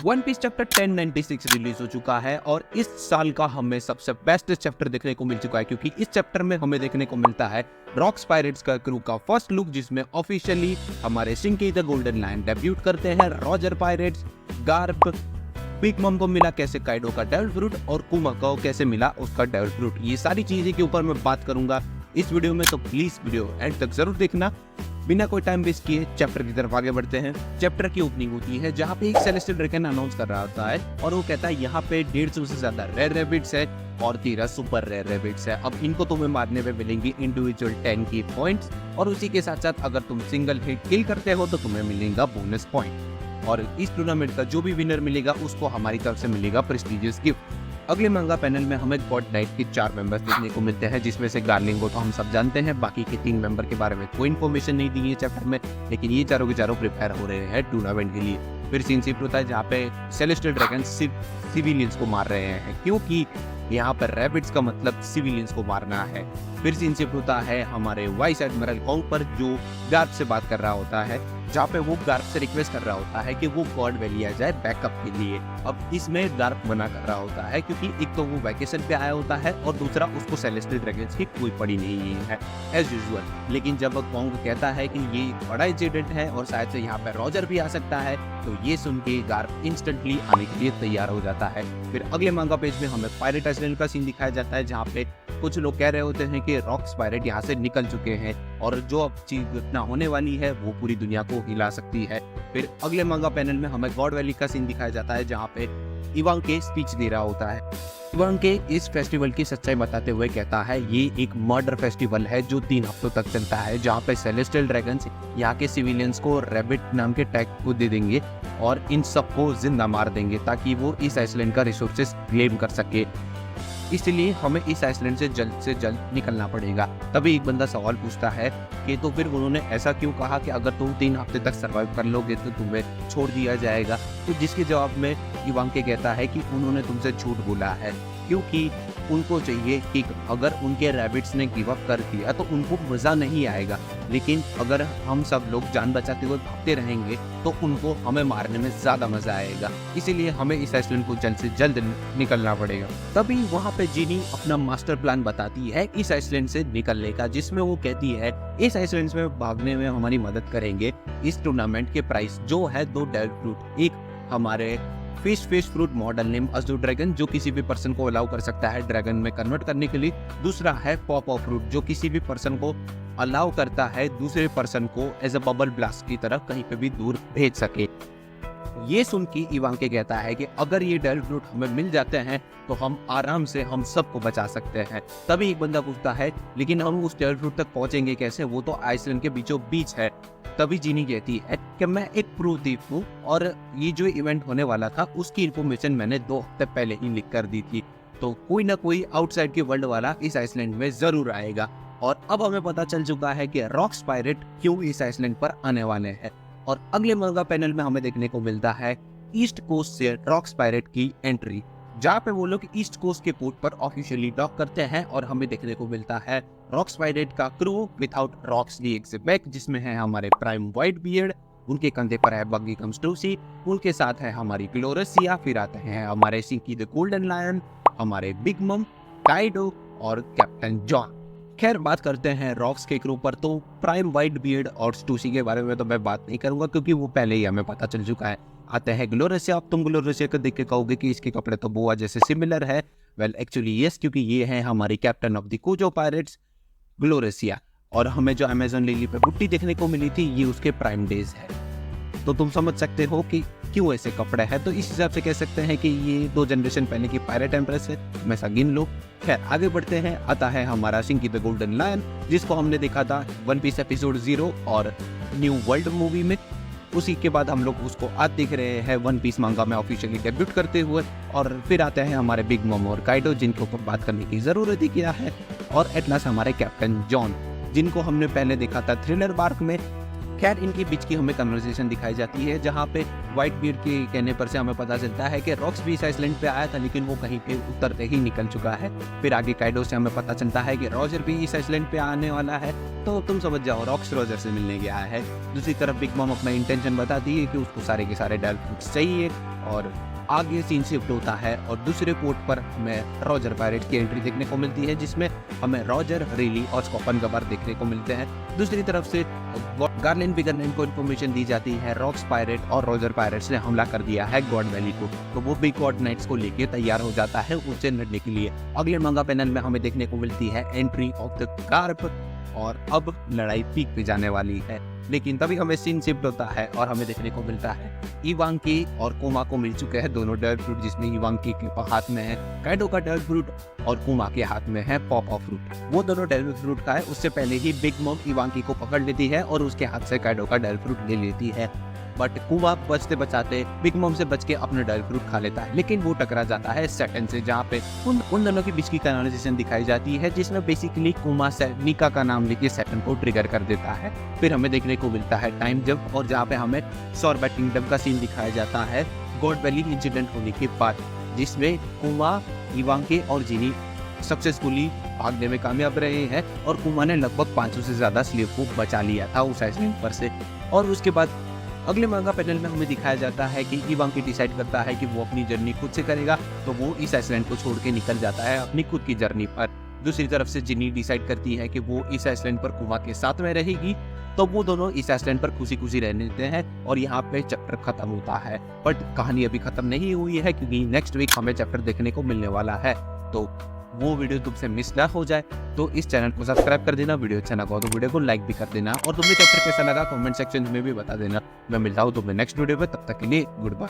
One piece chapter 1096 release हो चुका है और इस साल का हमें सबसे बेस्ट चैप्टर देखने को मिल चुका है, क्योंकि इस चैप्टर में हमें देखने को मिलता है रॉक्स पायरेट्स का क्रू का फर्स्ट लुक, जिसमें ऑफिशियली हमारे शिंकी द गोल्डन लायन डेब्यूट करते हैं। रॉजर पायरेट्स, गार्प, बिग मम को मिला कैसे काइडो का डेविल फ्रूट और कुमाको कैसे मिला उसका डेविल फ्रूट, ये सारी चीजें के ऊपर मैं बात करूंगा इस वीडियो में, तो प्लीज वीडियो एंड तक जरूर देखना। बिना कोई टाइम वेस्ट किए चैप्टर की तरफ आगे बढ़ते हैं। चैप्टर की ओपनिंग होती है जहाँ पे एक सेलेस्टियल ड्रैगन अनाउंस कर रहा होता है और वो कहता है यहाँ पे 150 से ज्यादा रेयर रैबिट्स है और 13 सुपर रेयर रैबिट्स है। अब इनको तुम्हें मारने में मिलेंगी इंडिविजुअल 10 की पॉइंट्स और उसी के साथ साथ अगर तुम सिंगल हिट किल करते हो तो तुम्हें मिलेगा बोनस पॉइंट, और इस टूर्नामेंट का जो भी विनर मिलेगा उसको हमारी तरफ से मिलेगा प्रेस्टिजियस गिफ्ट। अगले मंगा पैनल में हमें गॉड नाइट के 4 मेंबर्स देखने को मिलते हैं, जिसमें से गार्लिंग को तो हम सब जानते हैं, बाकी के 3 मेंबर के बारे में कोई इन्फॉर्मेशन नहीं दी है चैप्टर में, लेकिन ये चारों के चारों प्रिपेयर हो रहे हैं टूर्नामेंट के लिए। फिर सीन शिफ्ट होता है जहाँ पे सेलेस्टियल ड्रैगन सिविलियंस को मार रहे हैं, क्योंकि यहाँ पर रैबिट्स का मतलब सिविलियंस को मारना है। फिर सीन शिफ्ट होता है हमारे वाइस एडमिरल कॉन्ग पर, जो गार्प से बात कर रहा होता है, जहाँ पे वो गार्प से रिक्वेस्ट कर रहा होता है कि वो गॉड वैली आ जाए बैकअप के लिए। अब इसमें गार्प मना कर रहा होता है क्योंकि एक तो वो वैकेशन पे आया होता है और दूसरा उसको सेलेस्टियल ड्रैगन्स की कोई पड़ी नहीं है एज यूजुअल। लेकिन जब कॉन्ग कहता है कि ये बड़ा इंसिडेंट है और शायद से यहाँ पे रॉजर भी आ सकता है, तो ये सुन के गार्प इंस्टेंटली आने के लिए तैयार हो जाता है। फिर अगले मांगा पेज में हमें पायरेट आइलैंड का सीन दिखाया जाता है, जहाँ पे कुछ लोग कह रहे होते हैं कि रॉक्स पायरेट यहाँ से निकल चुके हैं और जो अब चीज घटना होने वाली है वो पूरी दुनिया को हिला सकती है। फिर अगले मांगा पैनल में हमें गॉड वैली का सीन दिखाया जाता है, जहाँ पे इवांग के स्पीच दे रहा होता है। इवांग के इस फेस्टिवल की सच्चाई बताते हुए कहता है ये एक मर्डर फेस्टिवल है जो 3 हफ्तों तक चलता है, जहाँ पे सेलेस्टियल ड्रैगन्स यहाँ के सिविलियंस को रैबिट नाम के टैग को दे देंगे और इन सबको जिंदा मार देंगे ताकि वो इस आइसलैंड का रिसोर्सेस क्लेम कर सके। इसलिए हमें इस आइसलैंड से जल्द निकलना पड़ेगा। तभी एक बंदा सवाल पूछता है कि तो फिर उन्होंने ऐसा क्यों कहा कि अगर तुम 3 हफ्ते तक सर्वाइव कर लोगे तो तुम्हें छोड़ दिया जाएगा। तो जिसके जवाब में इवांग के कहता है कि उन्होंने तुमसे झूठ बोला है, क्योंकि उनको चाहिए कि अगर उनके रैबिट्स ने गिव अप कर दिया तो उनको मज़ा नहीं आएगा, लेकिन अगर हम सब लोग जान बचाते हुए भागते रहेंगे तो उनको हमें मारने में ज़्यादा मज़ा आएगा। इसीलिए हमें इस आइसलैंड को जल्द से जल्द निकलना पड़ेगा। तभी वहाँ पे जीनी अपना मास्टर प्लान बताती है इस आइसलैंड से निकलने का, जिसमें वो कहती है इस आइसलैंड में भागने में हमारी मदद करेंगे इस टूर्नामेंट के प्राइस जो है 2 डेविल फ्रूट, एक हमारे fish fruit model name Azure dragon जो किसी भी पर्सन को अलाउ कर सकता है ड्रैगन में कन्वर्ट करने के लिए, दूसरा है पॉप ऑफ फ्रूट जो किसी भी पर्सन को अलाउ करता है दूसरे पर्सन को एज अ बबल ब्लास्ट की तरह कहीं पे भी दूर भेज सके। ये सुन के इवांग के कहता है कि अगर ये डेविल फ्रूट हमें मिल जाते हैं तो हम आराम से हम सबको बचा सकते हैं। तभी एक बंदा पूछता है लेकिन हम उस डेविल फ्रूट तक पहुंचेंगे कैसे, वो तो आइसलैंड के बीचों बीच है। तभी जीनी कहती है कि मैं एक प्रूफ दीप हूँ और ये जो इवेंट होने वाला था उसकी इन्फॉर्मेशन मैंने 2 हफ्ते पहले ही लिख कर दी थी, तो कोई ना कोई आउटसाइड के वर्ल्ड वाला इस आइसलैंड में जरूर आएगा। और अब हमें पता चल चुका है कि रॉक्स पायरेट क्यों इस आइसलैंड पर आने वाले हैं। और अगले मंगा पैनल में हमें देखने को मिलता है ईस्ट कोस्ट से रॉक्स पायरेट की एंट्री, जहाँ पे वो लोग ईस्ट कोस्ट के पोर्ट पर ऑफिशियली डॉक करते हैं और हमें देखने को मिलता है रॉक्स पायरेट का क्रू विदाउट रॉक्स ली एक्सबैक, जिसमें है हमारे प्राइम वाइट बियर्ड, उनके कंधे पर है बग्गी कम्स टूसी, उनके साथ है हमारी ग्लोरसिया, फिर आते हैं हमारे शिंकी द गोल्डन लायन, हमारे बिग मम, काइडो और कैप्टन जॉन। खैर बात करते हैं रॉक्स के क्रू पर, तो प्राइम वाइट बियर्ड और स्टूसी के बारे में तो मैं बात नहीं करूंगा क्योंकि वो पहले ही हमें पता चल चुका है। आते हैं ग्लोरसिया। अब तुम ग्लोरसिया को देख के कहोगे कि इसके कपड़े तो बोआ जैसे सिमिलर है। वेल एक्चुअली यस, क्योंकि ये है हमारी कैप्टन ऑफ द कोजो पायरेट्स ग्लोरसिया, और हमें जो अमेजन लिली पे बुट्टी देखने को मिली थी ये उसके प्राइम डेज है। तो तुम समझ सकते हो कि क्यों ऐसे कपड़े हैं, तो इस हिसाब से कह सकते हैं कि ये 2 जनरेशन पहले की पायरेट एम्प्रेस है, हमेशा गिन लो। खैर आगे बढ़ते हैं। आता है हमारा शिंकी द गोल्डन लायन, जिसको हमने देखा था वन पीस एपिसोड 0 और न्यू वर्ल्ड मूवी में। उसी के बाद हम लोग उसको आज देख रहे हैं वन पीस मांगा में ऑफिशियली डेब्यूट करते हुए। और फिर आते हैं हमारे बिग मम और काइडो, जिनके ऊपर बात करने की जरूरत ही क्या है, और एटलास हमारे कैप्टन जॉन, जिनको हमने पहले देखा था थ्रिलर बार्क में। खैर इनके बीच की हमें कन्वर्सेशन दिखाई जाती है, जहाँ पे व्हाइट बीयर्ड के कहने पर से हमें पता चलता है कि रॉक्स भी इस आइसलैंड पे आया था, लेकिन वो कहीं पे उतरते ही निकल चुका है। फिर आगे काइडो से हमें पता चलता है कि रॉजर भी इस आइसलैंड पे आने वाला है, तो तुम समझ जाओ रॉक्स रॉजर से मिलने गया है। दूसरी तरफ बिग मॉम अपना इंटेंशन बताती है कि उसको सारे के सारे डार्क फ्रूट्स चाहिए, और आगे सीन शिफ्ट होता है और दूसरे पोर्ट पर हमें रॉजर पायरेट की एंट्री देखने को मिलती है, जिसमें हमें रॉजर, रेली और स्कॉपन गबार देखने को मिलते हैं। दूसरी तरफ से गार्लिन बिगरलैंड को इन्फॉर्मेशन दी जाती है रॉक्स पायरेट और रॉजर पायरेट्स ने हमला कर दिया है गॉड वैली को, तो वो बिग गॉड नाइट्स को लेके तैयार हो जाता है उससे लड़ने के लिए। अगले मंगा पैनल में हमें देखने को मिलती है एंट्री ऑफ द कार्प, और अब लड़ाई पीक पे जाने वाली है। लेकिन तभी हमें सीन शिफ्ट होता है और हमें देखने को मिलता है इवांकी और कुमा को मिल चुके हैं दोनों डार्क फ्रूट, जिसमें इवांकी के हाथ में है काइडो का डार्क फ्रूट और कुमा के हाथ में है पॉप ऑफ फ्रूट। वो दोनों डार्क फ्रूट खाए उससे पहले ही बिग मॉम इवांकी को पकड़ लेती है और उसके हाथ से काइडो का डार्क फ्रूट ले लेती है, बट कुमा बचते बचाते बिग मॉम से बच के अपना डार्क फ्रूट खा लेता है, लेकिन वो टकरा जाता है सैटन से, जहाँ पे उन दोनों के बीच की कन्वर्सेशन दिखाई जाती है, जिसमें बेसिकली कुमा निका का नाम लेके सैटन को ट्रिगर कर देता है। फिर हमें देखने को मिलता है टाइम जंप, और जहाँ पे हमें सॉर्बेट किंगडम का सीन दिखाया जाता है गॉड वैली इंसिडेंट होने के बाद, जिसमें कुमा, इवांकी और जिनी सक्सेसफुली भागने में कामयाब रहे हैं, और कुमा ने लगभग 500 से ज्यादा स्लेव को बचा लिया था उस आइसलैंड पर से। और उसके बाद अगले मांगा पैनल में हमें दिखाया जाता है कि इवांकी डिसाइड करता है कि वो अपनी जर्नी खुद से करेगा, तो वो इस आइसलैंड को छोड़ के निकल जाता है अपनी खुद की जर्नी पर। दूसरी तरफ से जिनी डिसाइड करती है कि वो इस आइसलैंड पर कुमा के साथ में रहेगी, तो वो दोनों इस आइसलैंड पर खुशी खुशी रहने देते हैं, और यहाँ पे चैप्टर खत्म होता है। बट कहानी अभी खत्म नहीं हुई है, क्योंकि नेक्स्ट वीक हमें चैप्टर देखने को मिलने वाला है, तो वो वीडियो तुमसे मिस ना हो जाए तो इस चैनल को सब्सक्राइब कर देना। वीडियो अच्छा लगा तो वीडियो को लाइक भी कर देना, और तुम्हें चैप्टर कैसा लगा कमेंट सेक्शन में भी बता देना। मैं मिलता हूँ तुम्हें नेक्स्ट वीडियो में, तब तक के लिए गुड बाय।